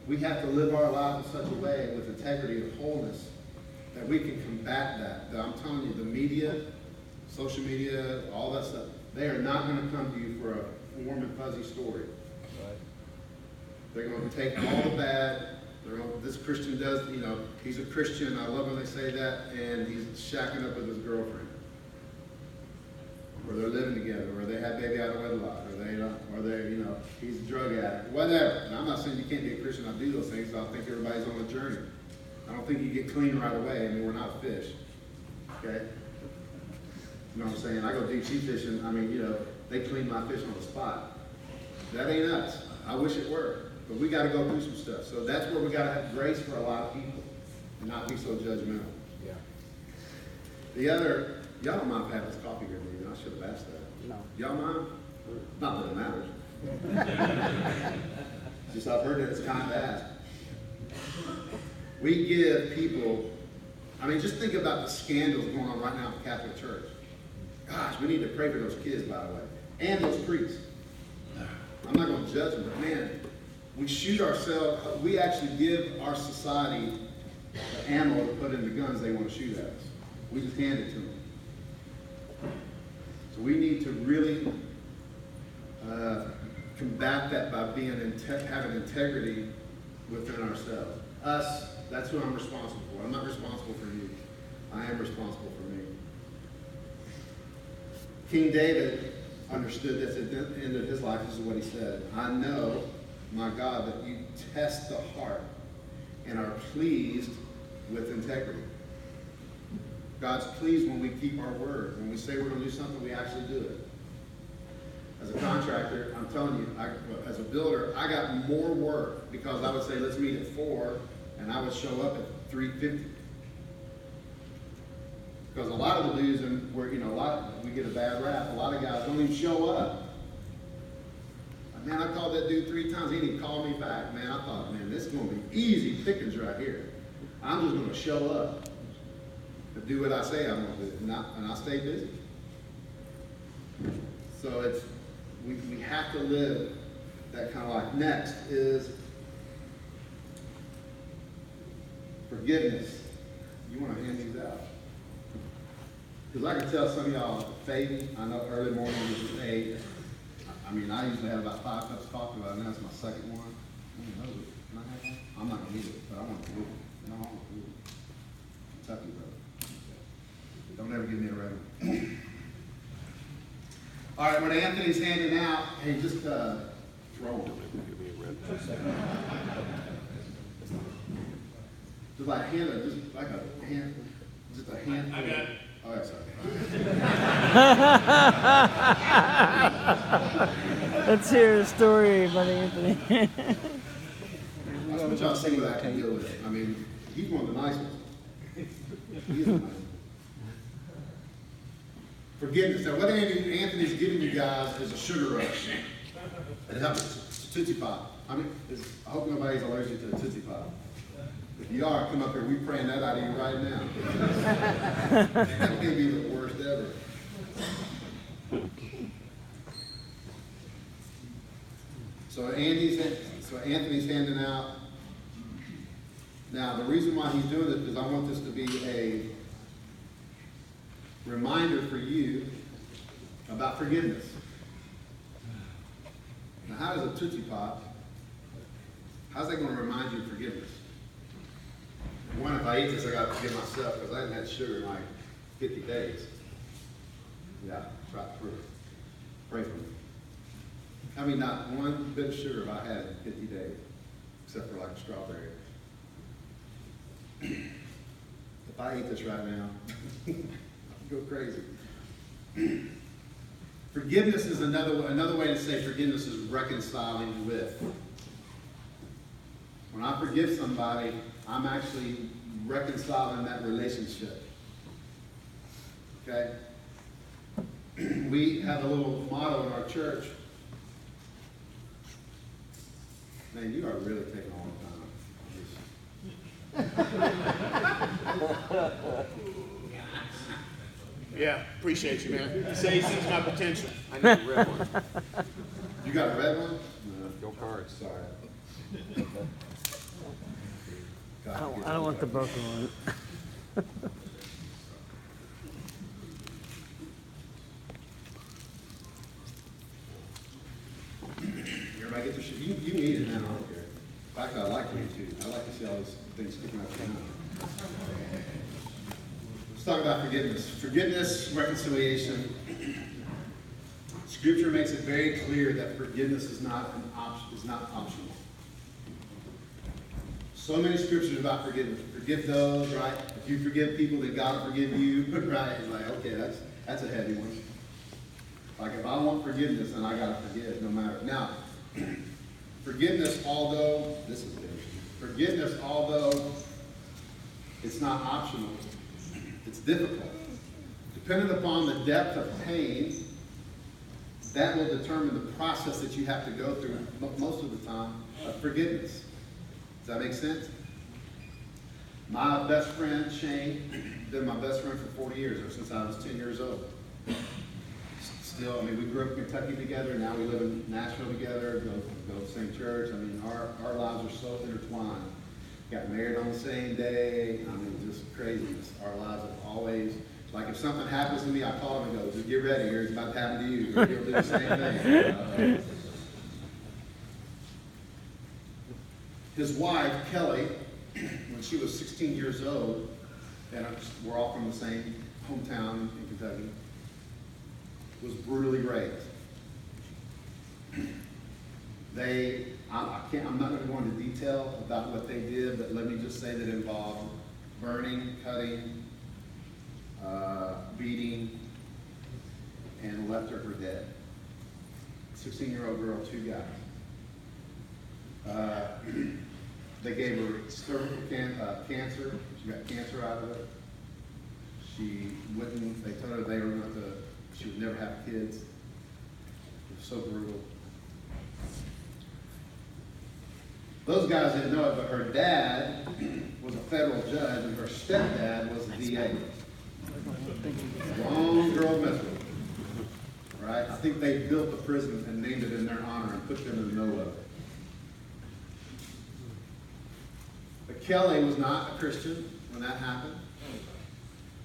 we have to live our lives in such a way with integrity and wholeness that we can combat that. I'm telling you, the media, social media, all that stuff, they are not going to come to you for a warm and fuzzy story. Right. They're going to take all the bad. This Christian does, he's a Christian. I love when they say that, and he's shacking up with his girlfriend, or they're living together, or they have baby out of wedlock, or they, he's a drug addict, whatever. And I'm not saying you can't be a Christian and do those things. I think everybody's on a journey. I don't think you get clean right away. I mean, we're not fish, okay? You know what I'm saying? I go deep sea fishing. I mean, they clean my fish on the spot. That ain't us. I wish it were. But we got to go through some stuff. So that's where we got to have grace for a lot of people and not be so judgmental. Yeah. The other, y'all don't mind if I have this coffee here, do you? I should have asked that. No. Y'all mind? Not that it matters. Just I've heard that it's time to ask. We give people, just think about the scandals going on right now in the Catholic Church. Gosh, we need to pray for those kids, by the way, and those priests. I'm not going to judge them, but man, we shoot ourselves. We actually give our society the ammo to put in the guns they want to shoot at us. We just hand it to them. So we need to really combat that by having integrity within ourselves. Us, that's who I'm responsible for. I'm not responsible for you. I am responsible for me. King David understood this at the end of his life. This is what he said. I know, my God, that you test the heart and are pleased with integrity. God's pleased when we keep our word. When we say we're going to do something, we actually do it. As a contractor, I'm telling you, as a builder, I got more work because I would say, let's meet at 4, and I would show up at 3:50. Because a lot of the dudes, we get a bad rap. A lot of guys don't even show up. Man, I called that dude 3 times. He didn't even call me back. Man, I thought, man, this is going to be easy pickings right here. I'm just going to show up and do what I say I'm going to do, and I stay busy. So we have to live that kind of life. Next is forgiveness. You want to hand these out? Because I can tell some of y'all fading. I know early morning is just 8. I usually have about 5 cups of coffee, but now it's my second one. Can I have one? I'm not going to eat it, but I want to do it. No, I want to do it. Kentucky, brother. Don't ever give me a red one. All right, when Anthony's handing out, hey, just throw them. Give me a red one. Just like a hand, just a hand. I got it. Oh, that's okay. Let's hear a story about Anthony. That's what y'all say with I can deal with it. He's one of the nice ones. He's the nice one. Forgiveness. Now, what Anthony's giving you guys is a sugar rush. It's a Tootsie Pop. I hope nobody's allergic to a Tootsie Pop. If you are, come up here. We're praying that out of you right now. That may be the worst ever. So Anthony's handing out. Now, the reason why he's doing it is I want this to be a reminder for you about forgiveness. Now, how does a Tootsie Pop, how's that going to remind you of forgiveness? One, if I eat this, I got to forgive myself because I haven't had sugar in like 50 days. Yeah, try it through. Pray for me. Not one bit of sugar have I had in 50 days, except for like a strawberry. If I eat this right now, I'll go crazy. Forgiveness is another way to say forgiveness is reconciling with. When I forgive somebody, I'm actually reconciling that relationship. Okay? We have a little motto in our church. Man, you are really taking all the time. Yeah, appreciate you, man. He says he sees my potential. I need a red one. You got a red one? No, go cards. Sorry. I don't want the broken one. Everybody get their shit. You can eat it now, I don't care. In fact, I like to eat too. I like to see all these things sticking out your mouth. Let's talk about forgiveness. Forgiveness, reconciliation. Scripture makes it very clear that forgiveness is not an option, is not optional. So many scriptures about forgiveness. Forgive those, right? If you forgive people, then God will forgive you, right? It's like, okay, that's a heavy one. Like if I want forgiveness, then I gotta forgive, no matter. Now, forgiveness, although this is good. Forgiveness, although it's not optional, it's difficult. Depending upon the depth of pain, that will determine the process that you have to go through most of the time of forgiveness. Does that make sense? My best friend, Shane, been my best friend for 40 years, or since I was 10 years old. Still, I mean, we grew up in Kentucky together, now we live in Nashville together, go to the same church. I mean, our lives are so intertwined. Got married on the same day. I mean, just craziness. Our lives have always, like if something happens to me, I call him and go, just get ready, here's about to happen to you. He'll do the same thing. His wife, Kelly, when she was 16 years old, and we're all from the same hometown in Kentucky, was brutally raped. I'm not going to go into detail about what they did, but let me just say that it involved burning, cutting, beating, and left her for dead. 16-year-old girl, 2 guys. They gave her cervical cancer. She got cancer out of it. She wouldn't, they told her she would never have kids. It was so brutal. Those guys didn't know it, but her dad was a federal judge and her stepdad was a DA. Wrong girl mess with. Right? I think they built the prison and named it in their honor and put them in the middle of it. But Kelly was not a Christian when that happened.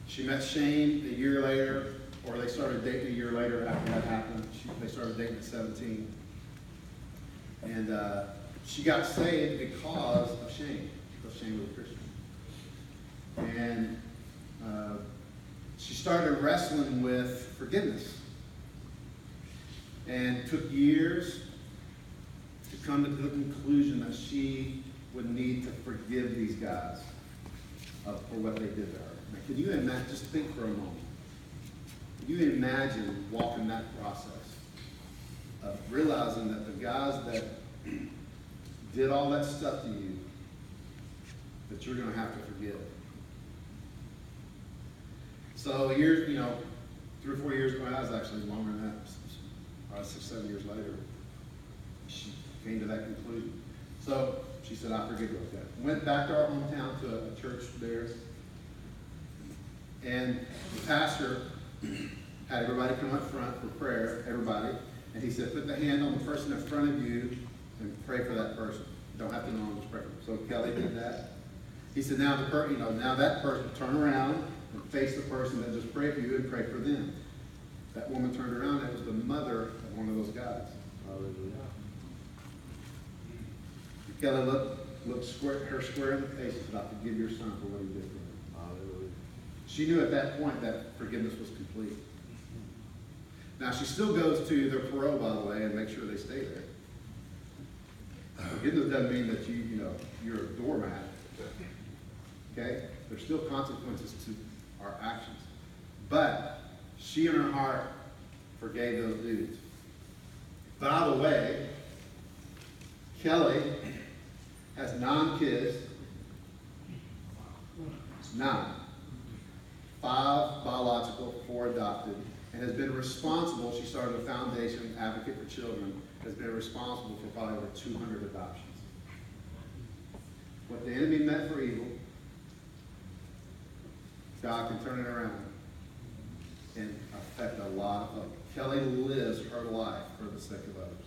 She met Shane a year later, or they started dating a year later after that happened. They started dating at 17. And she got saved because of Shane was a Christian. And she started wrestling with forgiveness. And it took years to come to the conclusion that she would need to forgive these guys for what they did to her. Now, can you imagine, just think for a moment. Can you imagine walking that process of realizing that the guys that did all that stuff to you, that you're going to have to forgive? So years, 3 or 4 years ago, I was actually longer than that, probably 6, 7 years later, she came to that conclusion. So she said, I forgive you. Okay. Went back to our hometown to a church there. And the pastor had everybody come up front for prayer, everybody. And he said, put the hand on the person in front of you and pray for that person. You don't have to know them, just pray for them. So Kelly did that. He said, now that person, turn around and face the person that just prayed for you and pray for them. That woman turned around, and it was the mother of one of those guys. Kelly looked her square in the face and said, I forgive your son for what he did for me. She knew at that point that forgiveness was complete. Now, she still goes to their parole, by the way, and makes sure they stay there. Forgiveness doesn't mean that you're a doormat. Okay? There's still consequences to our actions. But she in her heart forgave those dudes. By the way, Kelly has 9 kids. 9. 5 biological, 4 adopted, and has been responsible. She started a foundation, Advocate for Children, has been responsible for probably over 200 adoptions. What the enemy meant for evil, God can turn it around and affect a lot of them. Kelly lives her life for the sake of others.